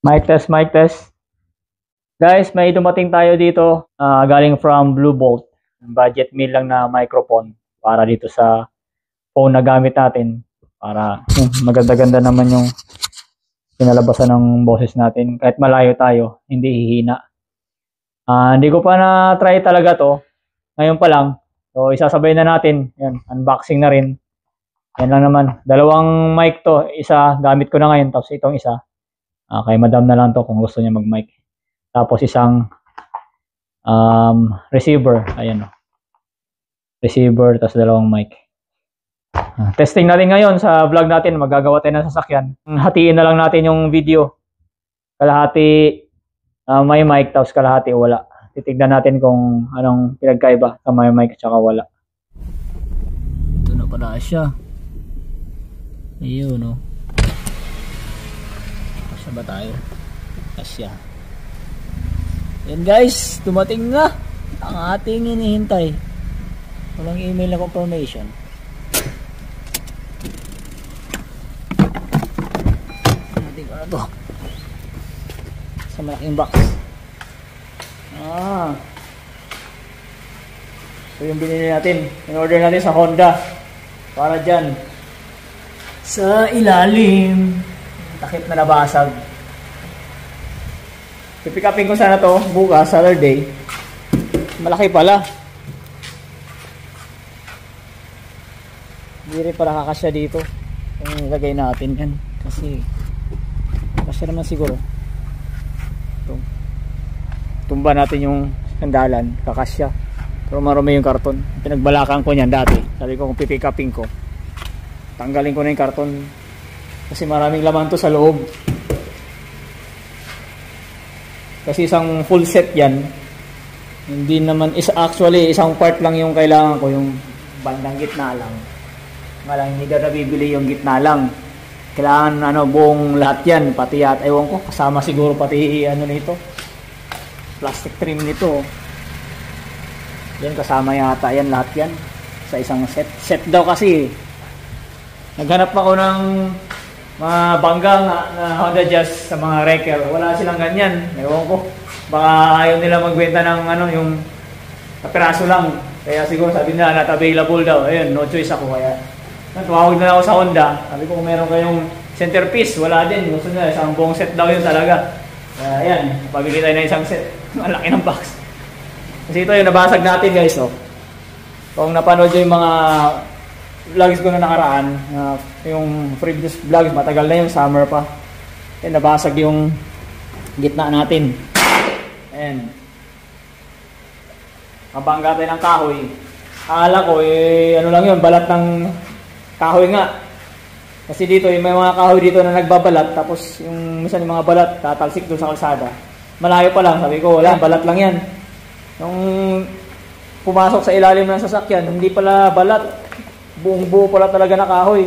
Mic test, mic test. Guys, may dumating tayo dito galing from Blue Bolt. Budget meal lang na microphone para dito sa phone na gamit natin. Para maganda-ganda naman yung pinalabasan ng boses natin. Kahit malayo tayo, hindi hihina. Hindi ko pa na-try talaga to. Ngayon pa lang. So, isasabay na natin. Yan, unboxing na rin. Yan lang naman. Dalawang mic to. Isa, gamit ko na ngayon. Tapos itong isa. Kay madam na lang to kung gusto niya mag-mic. Tapos isang receiver. Ayan o. Receiver, tapos dalawang mic. Testing natin ngayon sa vlog natin. Magagawa tayo ng sasakyan. Hatiin na lang natin yung video. Kalahati may mic, tapos kalahati wala. Titignan natin kung anong pinagkaiba sa may mic at saka wala. Ito na pala siya. Ayun o. Kasya ba tayo? Kasya. Yan guys, dumating na ang ating hinihintay. Walang email na confirmation. Natin ko na to sa malaking box. So yung binili natin, in-order natin sa Honda para dyan sa ilalim. Takip na nabasag. Pipick upin ko sana to bukas, Saturday. Malaki pala. Hindi rin pala kakasya dito kung ilagay natin yan. Kasi kasya naman siguro. Ito. Tumba natin yung sandalan, kakasya. Pero marumi yung karton. Pinagbalakan ko niyan dati. Sabi ko kung pipick upin ko, tanggalin ko na yung karton. Kasi maraming laman to sa loob. Kasi isang full set yan. Hindi naman, actually isang part lang yung kailangan ko, yung bandang gitna lang. Nga lang, hindi na bibili yung gitna lang. Kailangan buong lahat yan. Pati ewan ko, kasama siguro pati nito. Plastic trim nito. Yan, kasama yata yan, lahat yan. Sa isang set. Set daw kasi. Naghanap ako ng mga bangga na Honda Jazz sa mga wrecker. Wala silang ganyan. Ewan ko. Baka ayaw nila magbenta ng yung kapiraso lang. Kaya siguro sabi nila not available daw. Ayun, no choice ako. Kaya tumawag na ako sa Honda. Sabi ko kung meron kayong centerpiece, wala din. Gusto nila, isang buong set daw yun talaga. Kaya ayan, pabili tayo na isang set. Malaki ng box. Kasi ito yung nabasag natin guys. Kung napanood yung mga vlogs ko na nakaraan, yung previous vlogs, matagal na yung summer pa. Nabasag yung gitna natin. Ayan. Mabangga tayo ng kahoy. Akala ko, ano lang yun, balat ng kahoy nga. Kasi dito, may mga kahoy dito na nagbabalat, tapos yung minsan yung mga balat, tatalsik doon sa kalsada. Malayo pa lang, sabi ko, wala, balat lang yan. Nung pumasok sa ilalim ng sasakyan, hindi pala balat. Buong buo pala talaga na kahoy.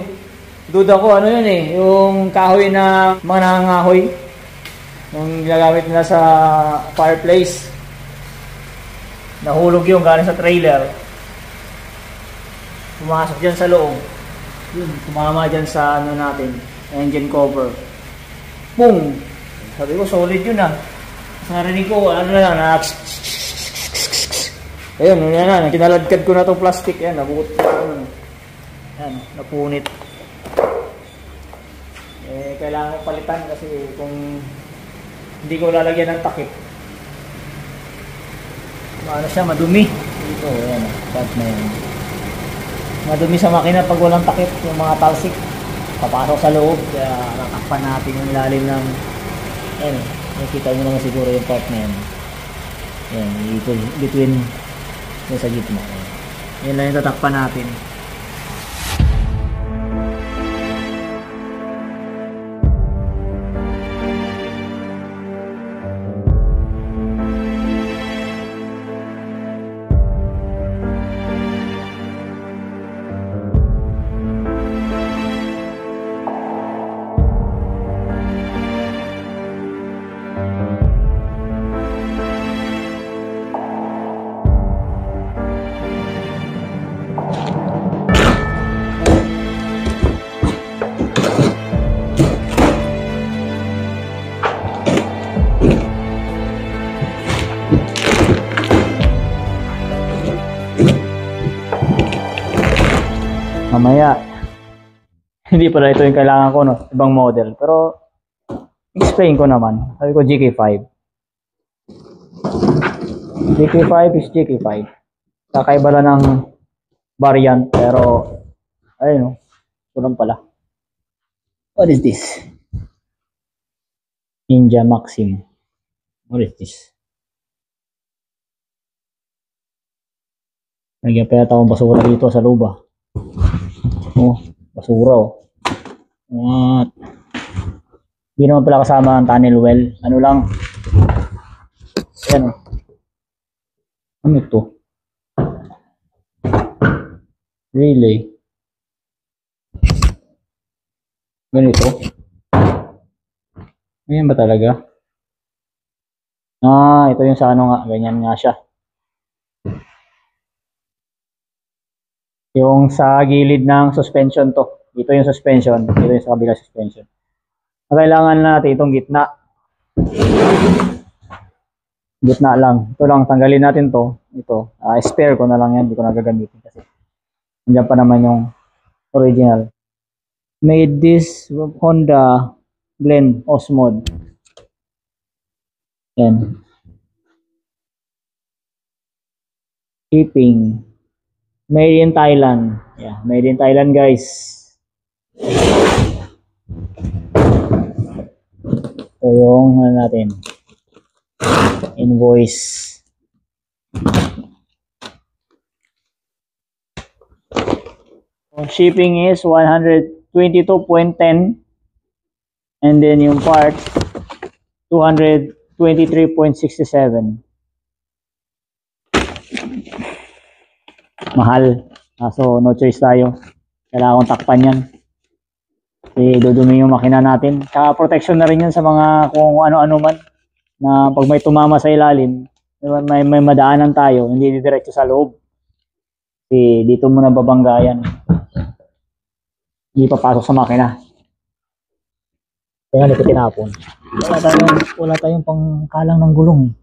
Duda ko yun yung kahoy na mga nangangahoy yung ginagamit nila sa fireplace. Nahulog yung galing sa trailer, pumasok dyan sa loob, yun, tumama dyan sa natin, engine cover. Boom! Sabi ko solid yun narinig ko ayun, kinaladkad ko na itong plastic. Yan, nabuot yan, napunit. Kailangan ko palitan kasi kung hindi ko lalagyan ng takip, siya, madumi. Dito, yan, part na yan. Madumi sa makina pag walang takip, yung mga talsik, papasok sa loob. Kaya natakpan natin yung ilalim ng, yan, nakita nyo naman siguro yung part na yan. Yan, between yung sa gitna. Yan lang yung tatakpan natin. Mamaya. Hindi pala ito yung kailangan ko, no? Ibang model. Pero, explain ko naman. Sabi ko GK5. GK5 is GK5. Kakaiba lang ng variant. Pero, ayun, no? Ito lang pala. What is this? Ninja Maxim. What is this? Nagyan pa yata akong basura dito sa luba. Oh, basura oh. What? Hindi naman pala kasama ang tunnel well. Ano lang? Ayan oh. Ano to? Relay. Ganito? Ganyan ba talaga? Ah, ito yung sa ano nga. Ganyan nga siya. Yung sa gilid ng suspension to. Dito yung suspension. Dito yung sa kabila suspension. Kailangan natin itong gitna. Gitna lang. Ito lang. Tanggalin natin to. Ito. Spare ko na lang yan. Hindi ko na gagamitin kasi. Nandiyan pa naman yung original. Made this Honda Glen Osmod. Yan. Shipping. Made in Thailand. Yeah, made in Thailand, guys. So, yung ano natin. Invoice. So, shipping is 122.10 and then yung part 223.67. Mahal. So, no choice tayo. Kailangan kong takpan yan. Kasi dudumi yung makina natin. Saka protection na rin yan sa mga kung ano-ano man. Na pag may tumama sa ilalim, may madaanan tayo. Hindi diretso sa loob. Kasi dito muna babanggayan. Hindi papasok sa makina. Kaya hindi ko tinapon. Wala tayong pangkalang ng gulong.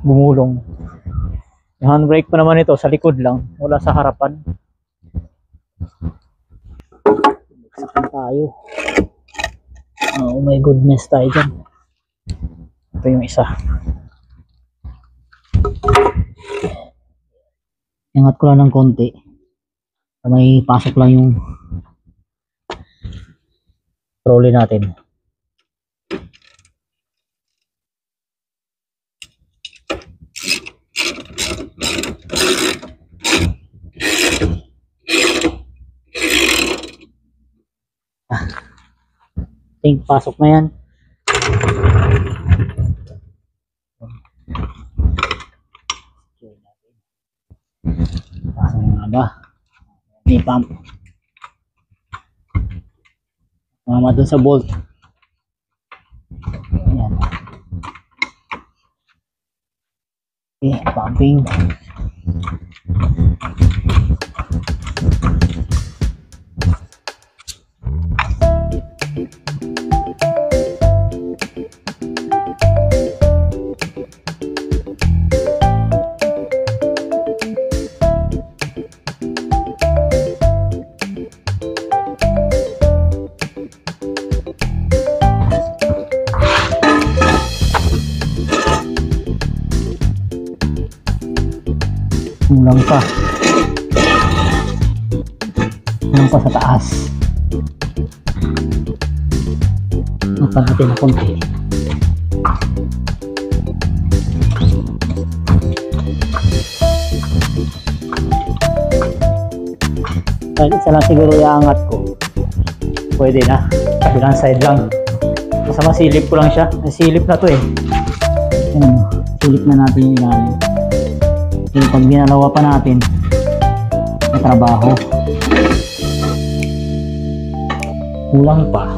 Gumulong. Yung handbrake pa naman ito sa likod lang, wala sa harapan. Buksan tayo. Oh my goodness, tayo dyan. Ito yung isa. Ingat ko lang ng konti. May pasok lang yung trolley natin. Think pasok na yan. Pasok na ba? May pump. Mama dun sa bolt. Ayan. Okay, pumping. Kulang pa. Kulang pa sa taas. Mapa natin na konti. Kahit isa lang siguro iangat ko. Pwede na. Kabilang side lang. Basta masilip ko lang siya. Masilip na to eh. Ayan, silip na natin yung ilalim. Yung pag ginalawa pa natin, may trabaho. Kulang pa.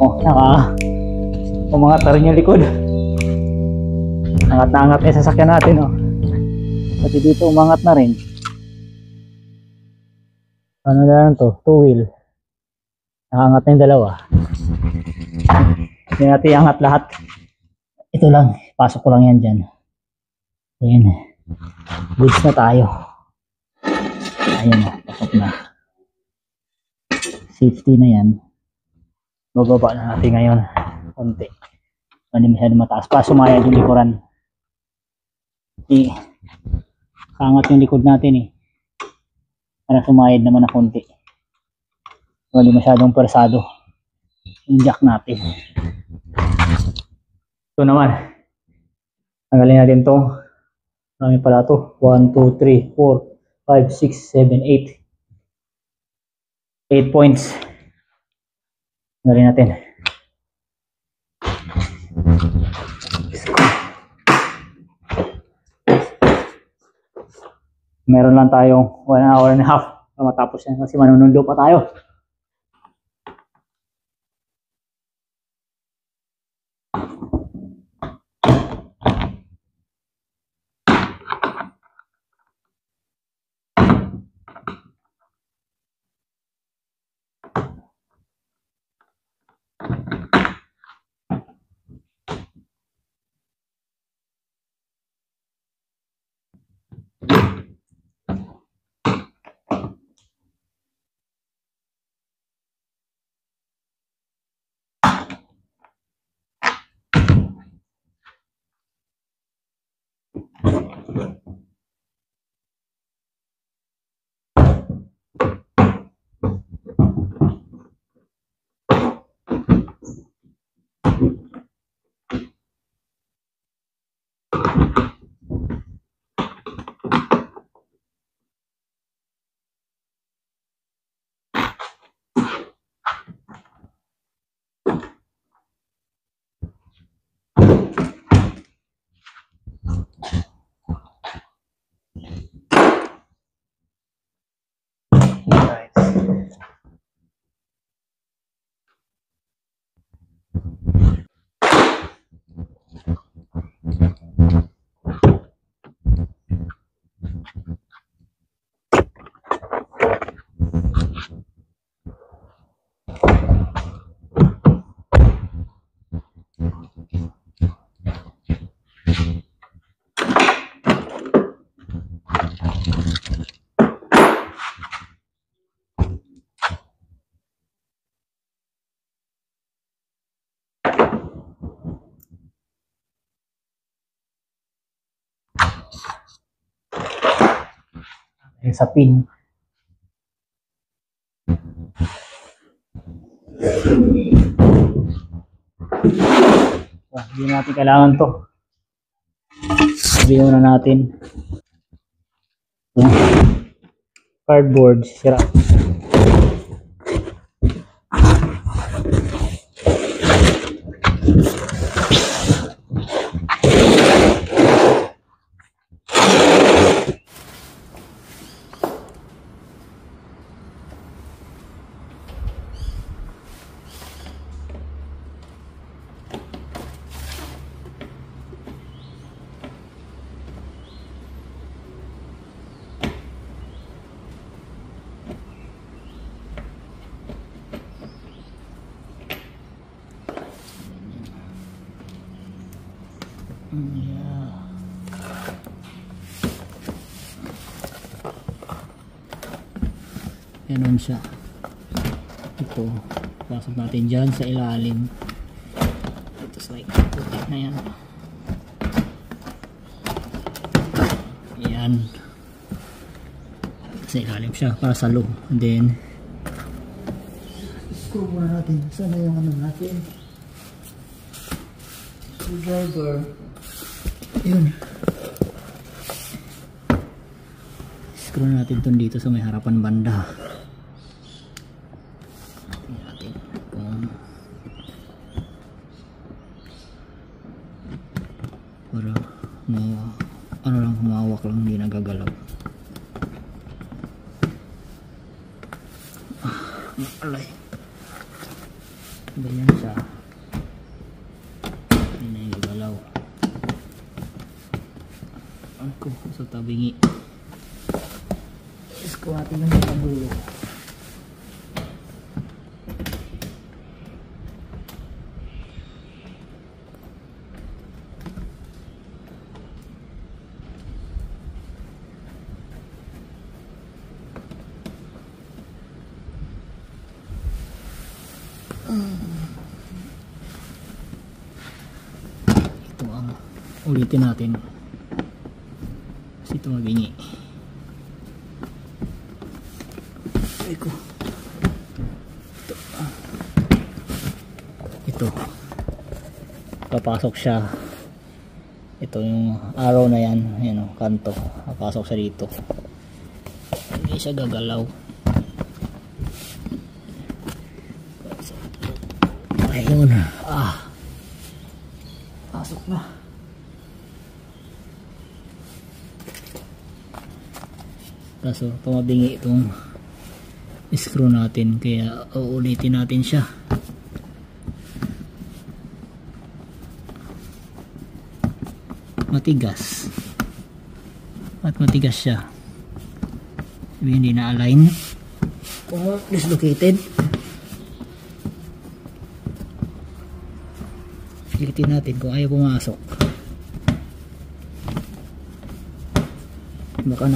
Oh, umangat na rin yung likod. Angat na angat yung sasakyan natin, oh. Pati dito umangat na rin. Ano na lang to? Two wheel. Nakaangat na yung dalawa. Hindi natin iangat lahat. Ito lang. Pasok ko lang yan dyan. Ayan. Goods na tayo. Ayan na. Pasok na. Safety na yan. Bababa na natin ngayon. Konti. Hindi masyado mataas pa. Sumayad yung likuran. Kaangat yung likod natin eh. Para sumayad naman na konti. Hindi masyadong persado yung jack natin. Ito naman. Tanggalin natin ito. Marami pala ito. 1, 2, 3, 4, 5, 6, 7, 8. 8 points. Tanggalin natin. Meron lang tayong 1 hour and a half na matapos yan kasi manunundo pa tayo. Sa pin. Hindi natin kailangan to. Sabihin na natin. Cardboard, sira. Ganon siya. Ito, pasok natin dyan sa ilalim. Ito like puti na yan. Ayan. Sa ilalim siya para sa loob. And then screw muna natin. Sana yung ano natin, screwdriver. Yun. Screw natin ito dito sa may harapan banda. Para ano lang, humawak lang, hindi nagagalaw. Alay. Ganyan siya. Hindi na yung galaw. Ako sa tabingi. Iskuhatin ng tabulo. Ito ang ulitin natin kasi ito mabingi. Ito papasok siya, ito yung arrow na yan, yan o, kanto, papasok siya dito, hindi siya gagalaw. Ayun, pasok na. Kaso tumabingi itong screw natin, kaya uulitin natin siya. Matigas at matigas siya, hindi na align o dislocated. Pilitin natin kung ayaw pumasok, baka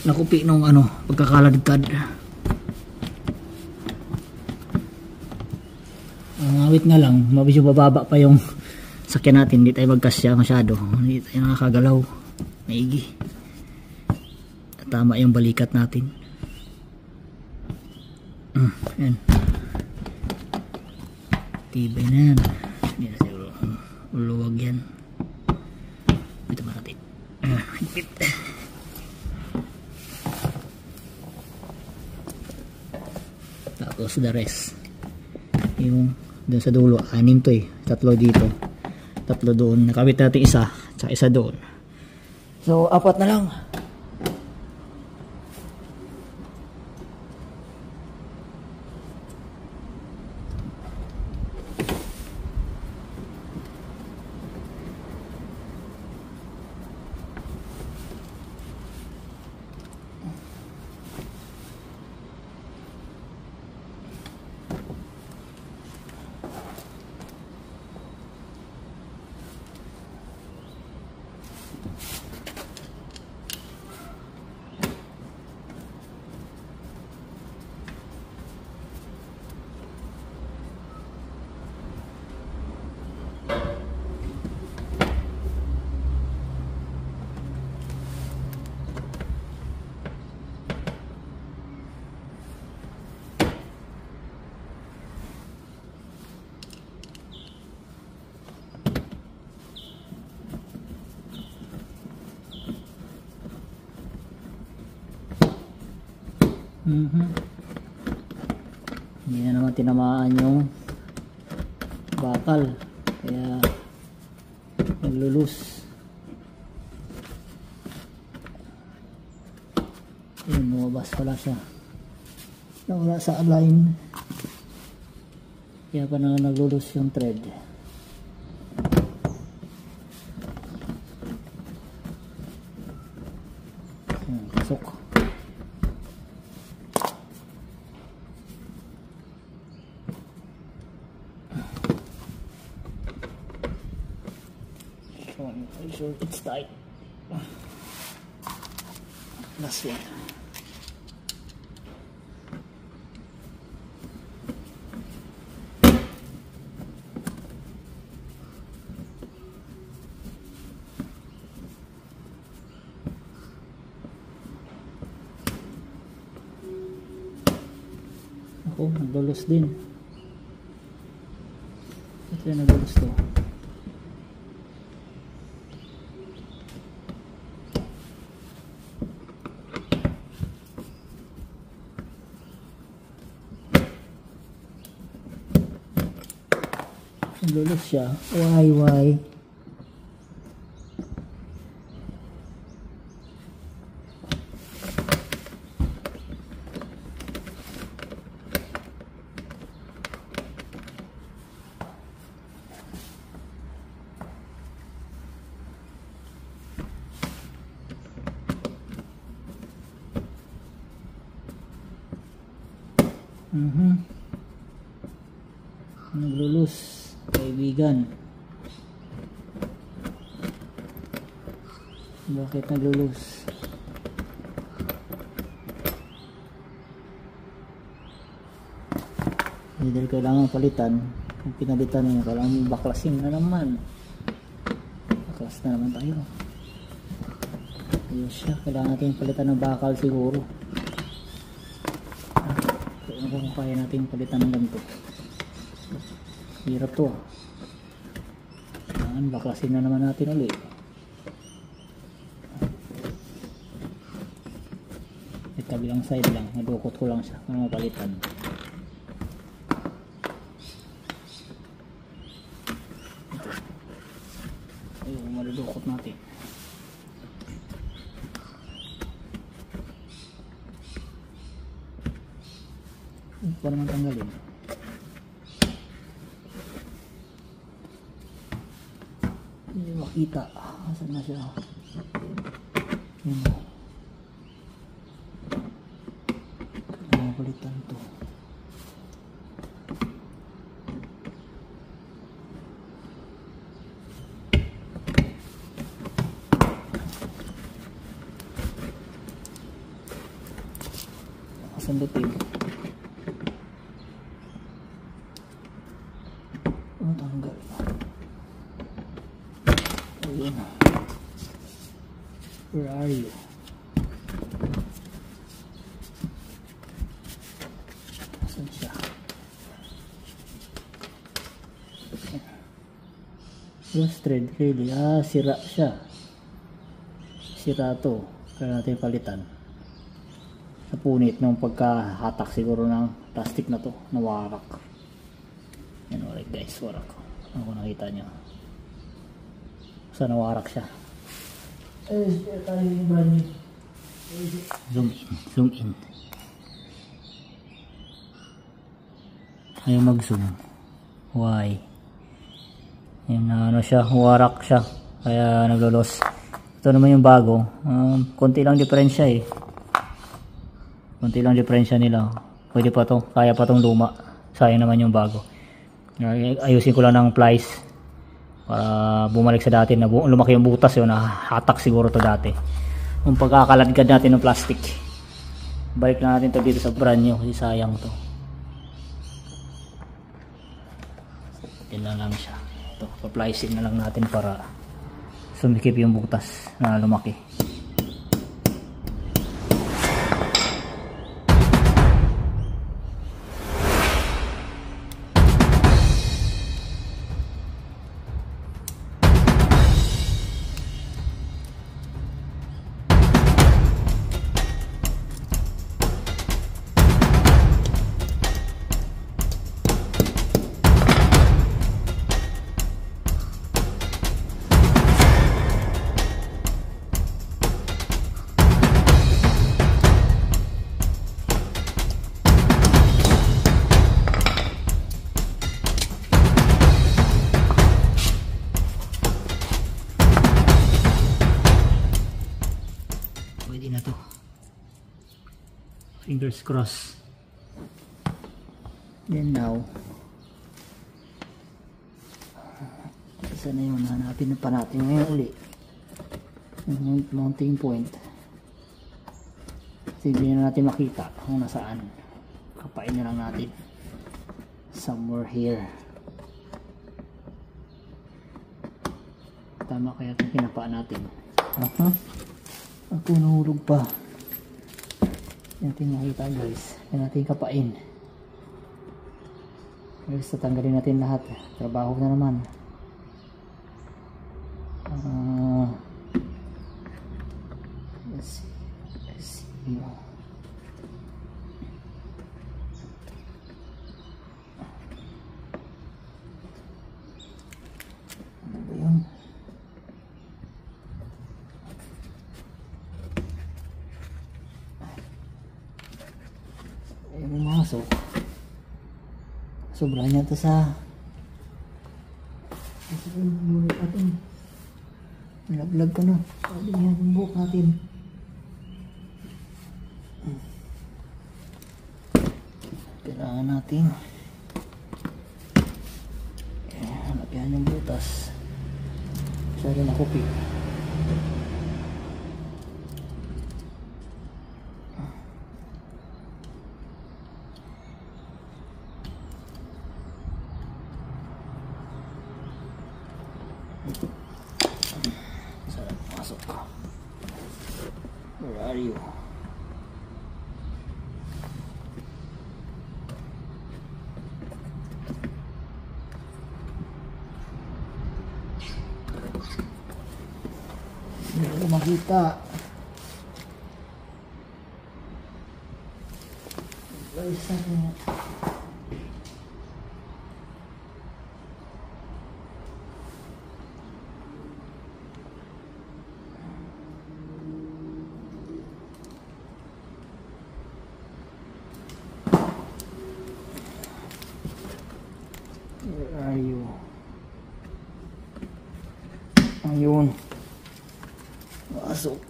nakupi nung pagkakaladkad. Ang awit nga lang, medyo bababa pa yung sakyan natin, hindi tayo magkasya masyado, hindi tayo nakakagalaw maigi, tama yung balikat natin. Yan, tibay na yan, hindi na siguro uluwag yan. Ito ba natin higpit. Tapos the rest yung dun sa dulo, 6 to eh, 3 dito, 3 doon, nakabit natin isa, tsaka isa doon, so 4 na lang. Hindi na naman tinamaan yung bakal, kaya naglulus. Ayun, lumabas pala siya, nawala sa align, kaya pa na naglulus yung thread. Pasok. Make sure it's tight. Last one. Ako, naglulos din. Ito yung naglulos to. Naglulos siya. Why? Naglulus, kaibigan. Bakit naglulus? dahil kailangan palitan. Kung pinalitan nyo, kailangan baklasin na naman. Baklas na naman tayo. Ayun siya, kailangan natin palitan ng bakal siguro. Kung kaya natin palitan ng ganito. Hirap to. Kailangan baklasin na naman natin ulit. At kabilang side lang, nadukot ko lang siya para mapalitan. Ayun, maludukot natin. Para naman tanggalin. Hindi makita. Asan na siya? Yun. Kailangan palitan to. Sandutin. Tanggal. Ayun. Where are you? Asan siya? Lost thread really. Sira siya. Sira to. Kaya natin palitan. Sa punit ng pagkahatak siguro ng plastic na to. Nawarak. Yan ulit guys, warak. Ano kung nakita nyo? Sana warak siya. Zoom in, zoom in. Ayaw mag zoom. Why? Yan na ano siya, warak siya. Kaya naglolos. Ito naman yung bago. Konti lang diferensya eh. Konti lang diferensya nila. Pwede pa to, kaya pa tong luma. Sayang naman yung bago. Ayusin ko lang ng plies para bumalik sa dati na lumaki yung butas yun, hatak siguro to dati yung pagkakaladkad natin ng plastic. Balik na natin to dito sa brand new kasi sayang to. Yan lang siya. Ito, pa-plicing na lang natin para sumikip yung butas na lumaki. Fingers crossed. Then now, isa na yun, hanapin pa natin ngayon ulit yung mounting point kasi hindi na natin makita kung nasaan. Kapain na lang natin somewhere here. Tama kaya itong pinapaan natin. Ako nahulog pa. Natin makita guys, yan natin kapain guys. Tatanggalin natin lahat, trabaho na naman. Let's see. Ano ba yun? Pumasok. Sobra niya ito sa ngunit natin. Nalaglag ka na. Sabi niya yung buhok natin. Kailangan natin hanapin yung butas. Masyado na kupi. Pasok. Where are you? Hindi ko makita. Isa niya. Where are you? Ayun. Masok.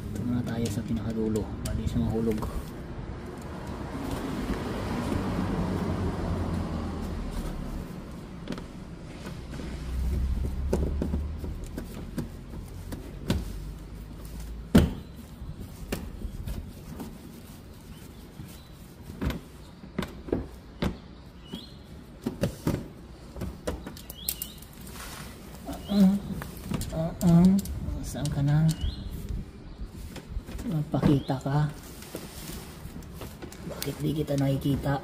Ito na tayo sa pinakadulo. Bali siya mahulog. Saan ka na? Magpakita ka? Bakit di kita nakikita?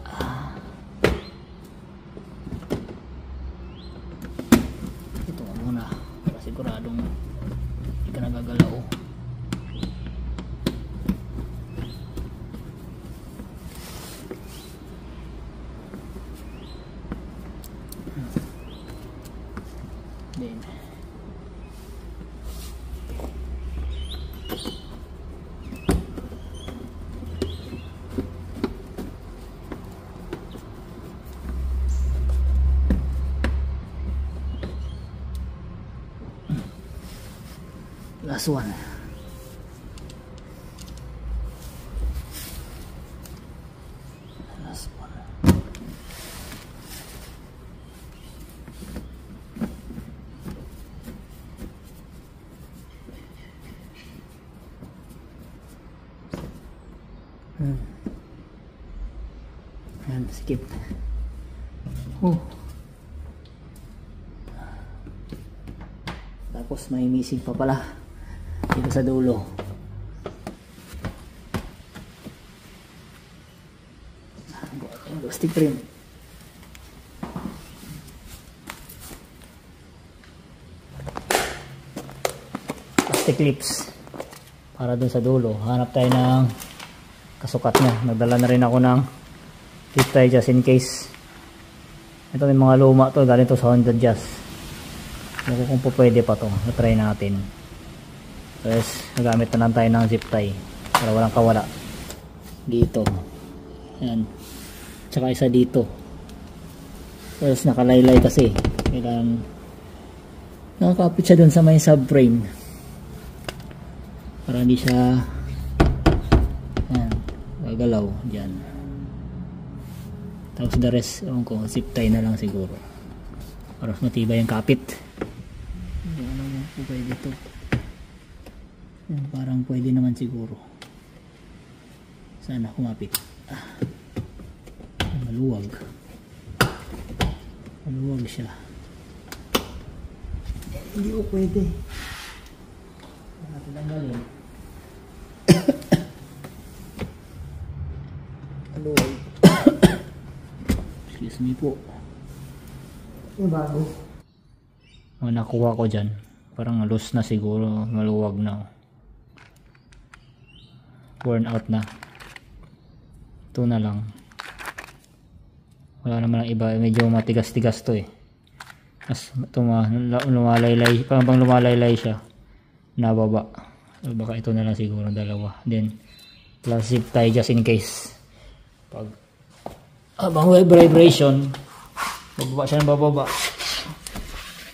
Ito nga muna para siguradong hindi ka nagagalaw. Then last one. Last one. Ayan, skip. Tapos may missing pa pala dito sa dulo. Stick rim. Plastic clips para dun sa dulo. Hanap tayo ng kasukat niya. Nagdala na rin ako ng clip tayo just in case. Ito may mga luma to, galing to sa Honda Jazz. Kung po pwede pa to, na-try natin. Tapos nagamit na lang tayo ng zip tie para walang kawala dito. Ayan. Tsaka isa dito. Tapos nakalaylay kasi kailangan nakakapit siya dun sa may subframe para hindi siya gagalaw dyan. Tapos the rest ko zip tie na lang siguro para matibay yung kapit. Hindi alam mo kung pwede ito. Parang pwede naman siguro. Sana kumapit. Maluwag. Maluwag siya. Hindi ko pwede. Natin ang galing. Maluwag. Excuse me po. Yung bago. Ang nakuha ko dyan. Parang loose na siguro. Maluwag na. Worn out na. Ito na lang. Wala naman ang iba. Medyo matigas-tigas to eh. Mas lumalaylay. Parang lumalaylay siya. Nababa. So, baka ito na lang siguro. Dalawa. Then plus zip tie just in case. Pag abang vibration. Bababa siya ng bababa.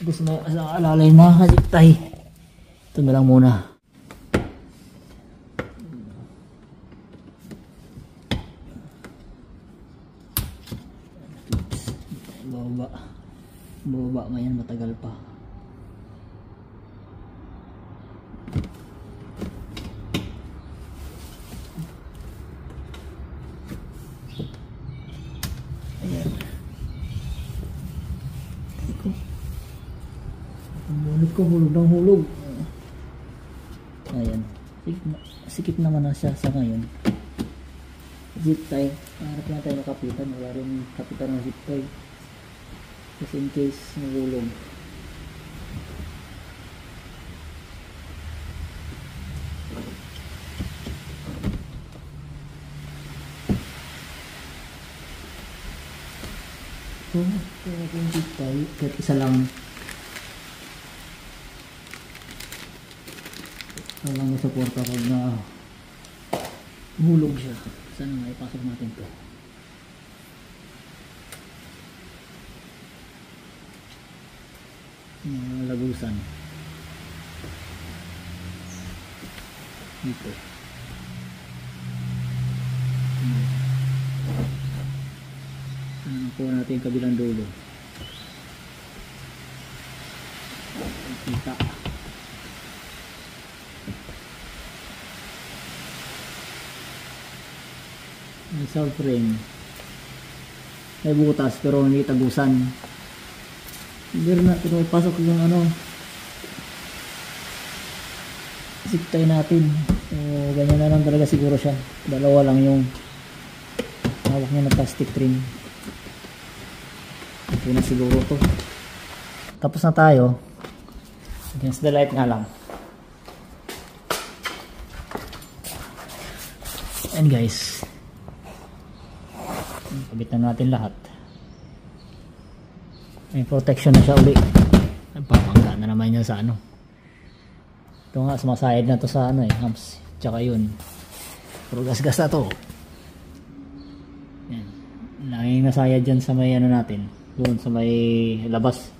Gusto na alalay na zip tie. Ito na lang muna. Bababa ngayon, matagal pa. ko, hulog ng hulog. Ayan. Sikip naman na siya sa ngayon. Zip tie. Harap na tayo makapitan. Wala rin kapitan ng zip tie. Just in case nahulog. Kaya kung zip tie, kahit isa lang. Walang masuporta pag na hulog siya. Sana nga ipasok natin to. Mga lagusan dito. Nakuha natin yung kabilang dulo. Kita. May subframe. May butas pero hindi tagusan. Hindi na pero pasok yung ano. Zip tie natin. So ganyan na lang talaga siguro siya. Dalawa lang yung hawak niya na plastic trim. Okay na siguro to. Tapos na tayo. Against the light nga lang. And guys, kabit na natin lahat. May protection na siya uli. Nagpapangga na naman niya sa ano. Ito nga, sumasayad na to sa ano humps. Tsaka yun. Pero gas-gas na to. Yan. Laging nasayad dyan sa may ano natin. Doon sa may labas.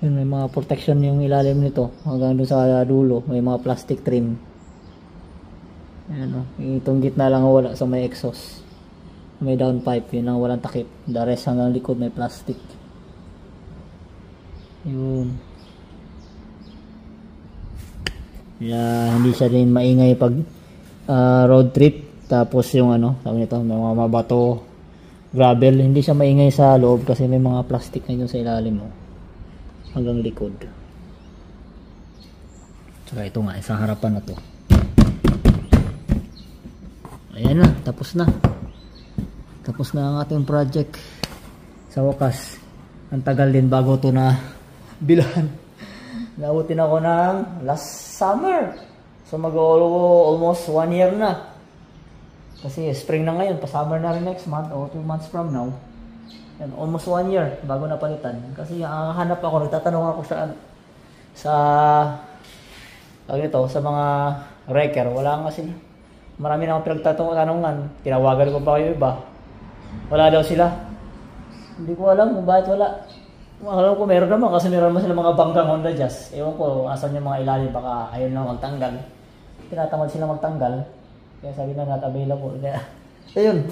Yun, may mga protection yung ilalim nito. Hanggang doon sa dulo. May mga plastic trim. Ayan o. Itong gitna lang wala sa may exhaust. May downpipe. Yun ang walang takip. The rest hanggang likod may plastic. Yun. Kaya hindi siya din maingay pag road trip. Tapos yung ano, sabi nito, may mga mabato, gravel. Hindi siya maingay sa loob kasi may mga plastic na yun sa ilalim mo. Hanggang likod. Tsaka ito nga, isang harapan na to. Ayan na, tapos na. Tapos na ang ating project. Sa wakas, ang tagal din bago ito na bilan. Nautin ako ng last summer. So almost 1 year na. Kasi spring na ngayon, pa-summer na rin next month o 2 months from now. And almost 1 year bago napalitan. Kasi ang hanap ako, nagtatanong ako sa mga wrecker. Wala kasi. Marami na akong pinagtatanungan. Tinawagan ko pa kayo iba. Wala daw sila. Hindi ko alam kung bakit wala. Alam ko meron naman kasi meron naman sila mga banggang Honda Jazz. Ewan ko asan yung mga ilalim, baka ayun lang magtanggal. Tinatamad sila magtanggal. Kaya sabi na not available. Kaya ayun,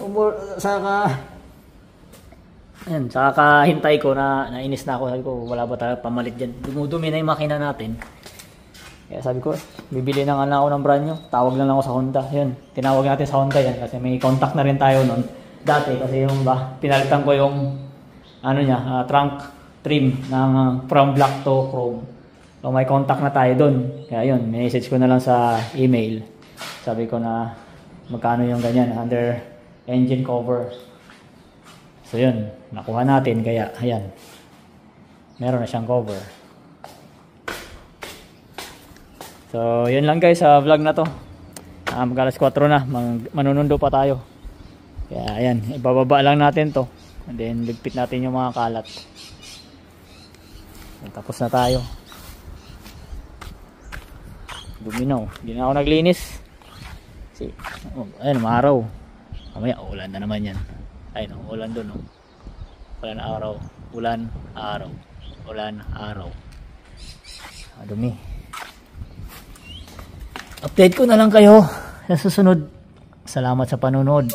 saka hintay ko na nainis na ako. Sabi ko wala ba tayo pamalit dyan. Dumudumi na yung makina natin. Kaya sabi ko, bibili na nga lang ako ng brand new. Tawag lang ako sa Honda. Yun, tinawag natin sa Honda yan kasi may contact na rin tayo nun. Dati kasi yung pinalitan ko yung trunk trim ng from black to chrome. So may contact na tayo dun. Kaya yun, message ko na lang sa email. Sabi ko na magkano yung ganyan under engine cover. So yun, nakuha natin. Kaya ayan, meron na siyang cover. So yun lang guys sa vlog na to. Mag-alas 4 na, manunundo pa tayo. Kaya ayan, ibababa lang natin to. And then ligpit natin yung mga kalat. Tapos na tayo. Duminaw. Hindi na ako naglinis. Kasi, ayun, maaraw. Kamaya, ulan na naman yan. Ayun, ulan dun. Ulan, araw. Ulan, araw. Ulan, araw. Dumi. Update ko na lang kayo sa susunod. Salamat sa panonood.